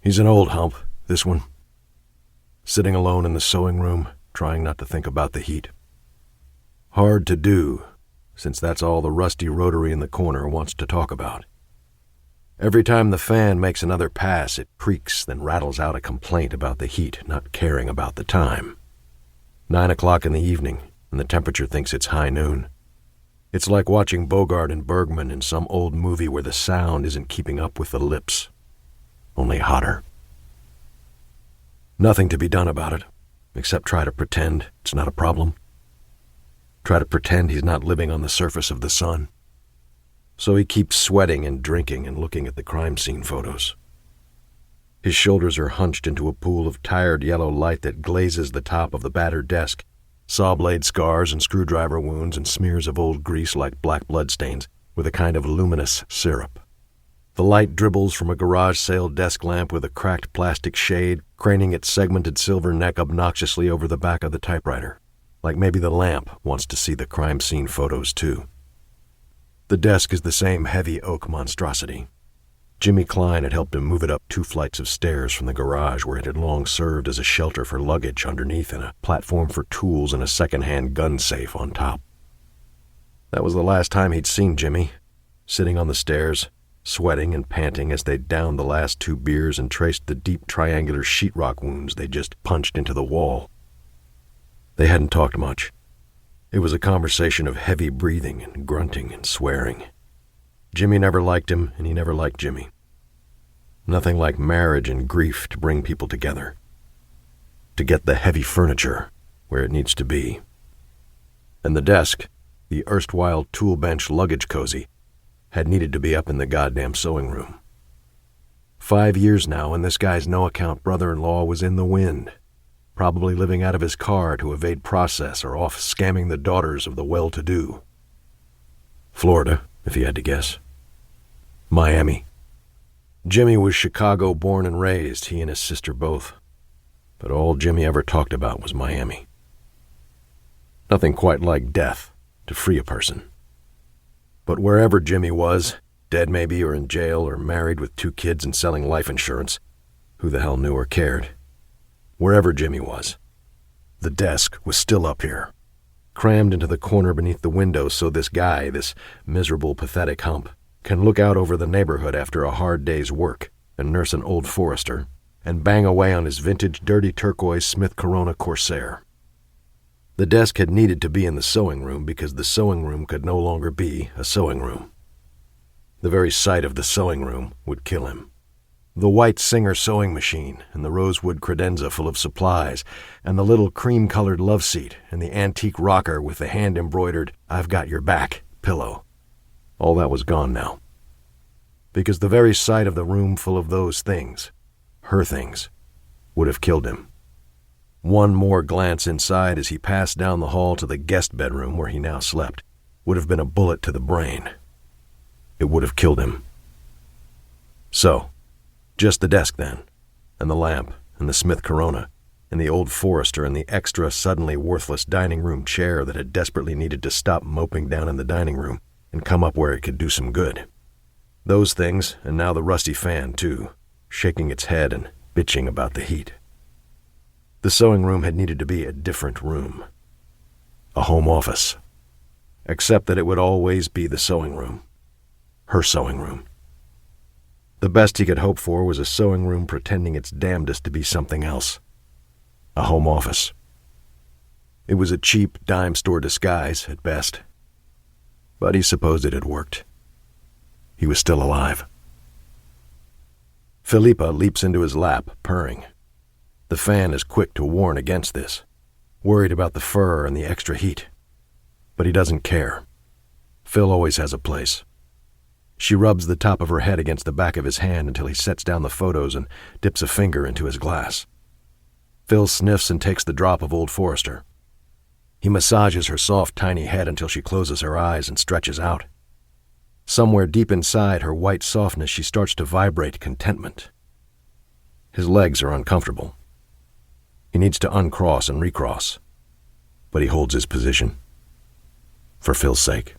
He's an old hump, this one. Sitting alone in the sewing room, trying not to think about the heat. Hard to do, since that's all the rusty rotary in the corner wants to talk about. Every time the fan makes another pass, it creaks, then rattles out a complaint about the heat, not caring about the time. 9 o'clock in the evening, and the temperature thinks it's high noon. It's like watching Bogart and Bergman in some old movie where the sound isn't keeping up with the lips. Only hotter. Nothing to be done about it, except try to pretend it's not a problem. Try to pretend he's not living on the surface of the sun. So he keeps sweating and drinking and looking at the crime scene photos. His shoulders are hunched into a pool of tired yellow light that glazes the top of the battered desk, saw blade scars and screwdriver wounds and smears of old grease like black bloodstains with a kind of luminous syrup. The light dribbles from a garage sale desk lamp with a cracked plastic shade, craning its segmented silver neck obnoxiously over the back of the typewriter, like maybe the lamp wants to see the crime scene photos too. The desk is the same heavy oak monstrosity. Jimmy Klein had helped him move it up 2 flights of stairs from the garage where it had long served as a shelter for luggage underneath and a platform for tools and a second-hand gun safe on top. That was the last time he'd seen Jimmy, sitting on the stairs, sweating and panting as they downed the last 2 beers and traced the deep triangular sheetrock wounds they just punched into the wall. They hadn't talked much. It was a conversation of heavy breathing and grunting and swearing. Jimmy never liked him, and he never liked Jimmy. Nothing like marriage and grief to bring people together. To get the heavy furniture where it needs to be. And the desk, the erstwhile tool bench luggage cozy, had needed to be up in the goddamn sewing room. 5 years now, and this guy's no-account brother-in-law was in the wind, probably living out of his car to evade process or off scamming the daughters of the well-to-do. Florida, if he had to guess. Miami. Jimmy was Chicago born and raised, he and his sister both. But all Jimmy ever talked about was Miami. Nothing quite like death to free a person. But wherever Jimmy was, dead maybe or in jail or married with 2 kids and selling life insurance, who the hell knew or cared? Wherever Jimmy was, the desk was still up here, crammed into the corner beneath the window so this guy, this miserable, pathetic hump, can look out over the neighborhood after a hard day's work and nurse an old Forester and bang away on his vintage dirty turquoise Smith-Corona Corsair. The desk had needed to be in the sewing room because the sewing room could no longer be a sewing room. The very sight of the sewing room would kill him. The white Singer sewing machine and the rosewood credenza full of supplies and the little cream-colored love seat and the antique rocker with the hand-embroidered "I've got your back" pillow. All that was gone now. Because the very sight of the room full of those things, her things, would have killed him. One more glance inside as he passed down the hall to the guest bedroom where he now slept would have been a bullet to the brain. It would have killed him. So, just the desk then, and the lamp, and the Smith-Corona, and the old Forester, and the extra, suddenly worthless dining room chair that had desperately needed to stop moping down in the dining room and come up where it could do some good. Those things, and now the rusty fan, too, shaking its head and bitching about the heat. The sewing room had needed to be a different room. A home office. Except that it would always be the sewing room. Her sewing room. The best he could hope for was a sewing room pretending its damnedest to be something else. A home office. It was a cheap dime store disguise, at best. But he supposed it had worked. He was still alive. Philippa leaps into his lap, purring. The fan is quick to warn against this, worried about the fur and the extra heat. But he doesn't care. Phil always has a place. She rubs the top of her head against the back of his hand until he sets down the photos and dips a finger into his glass. Phil sniffs and takes the drop of Old Forester. He massages her soft, tiny head until she closes her eyes and stretches out. Somewhere deep inside her white softness she starts to vibrate contentment. His legs are uncomfortable. He needs to uncross and recross, but he holds his position. For Phil's sake.